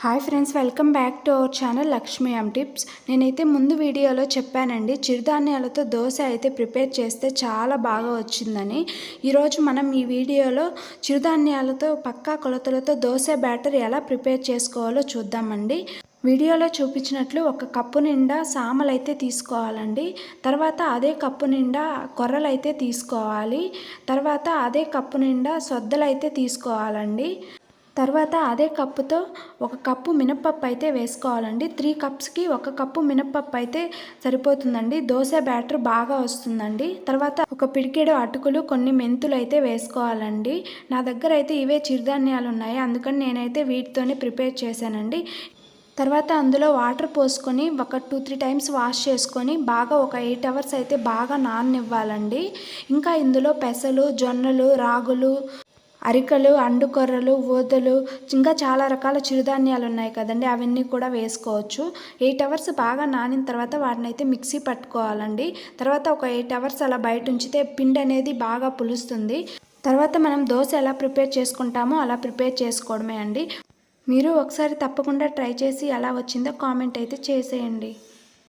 Hi friends, welcome back to our channel Lakshmi M tips. నేనైతే ముందు వీడియోలో చెప్పానండి, చిరుధాన్యాలతో దోశ అయితే ప్రిపేర్ చేస్తే చాలా బాగా వచ్చిందని. ఈరోజు మనం ఈ వీడియోలో చిరుధాన్యాలతో పక్కా కొలతలతో దోశ బ్యాటర్ ఎలా ప్రిపేర్ చేసుకోవాలో చూద్దామండి. వీడియోలో చూపించినట్లు ఒక కప్పు నిండా సామలు అయితే తీసుకోవాలండి. తర్వాత అదే కప్పు నిండా కొర్రలు అయితే తీసుకోవాలి. తర్వాత అదే కప్పు నిండా సొద్దలు అయితే తీసుకోవాలండి. తర్వాత అదే కప్పుతో ఒక కప్పు మినప్పప్పు అయితే వేసుకోవాలండి. 3 కప్స్కి ఒక కప్పు మినప్పప్పు అయితే సరిపోతుందండి. దోశ బ్యాటర్ బాగా వస్తుందండి. తర్వాత ఒక పిడికెడు అటుకులు, కొన్ని మెంతులు అయితే వేసుకోవాలండి. నా దగ్గర అయితే ఇవే చిరుధాన్యాలు ఉన్నాయి, అందుకని నేనైతే వీటితోనే ప్రిపేర్ చేశానండి. తర్వాత అందులో వాటర్ పోసుకొని ఒక 2-3 టైమ్స్ వాష్ చేసుకొని బాగా ఒక 8 అవర్స్ అయితే బాగా నాననివ్వాలండి. ఇంకా ఇందులో పెసలు, జొన్నలు, రాగులు, అరికలు, అండుకొర్రలు, ఊదలు, ఇంకా చాలా రకాల చిరుధాన్యాలు ఉన్నాయి కదండి, అవన్నీ కూడా వేసుకోవచ్చు. 8 అవర్స్ బాగా నానిన తర్వాత వాటిని అయితే మిక్సీ పట్టుకోవాలండి. తర్వాత ఒక 8 అవర్స్ అలా బయట ఉంచితే పిండి అనేది బాగా పులుస్తుంది. తర్వాత మనం దోశ ఎలా ప్రిపేర్ చేసుకుంటామో అలా ప్రిపేర్ చేసుకోవడమే అండి. మీరు ఒకసారి తప్పకుండా ట్రై చేసి ఎలా వచ్చిందో కామెంట్ అయితే చేసేయండి.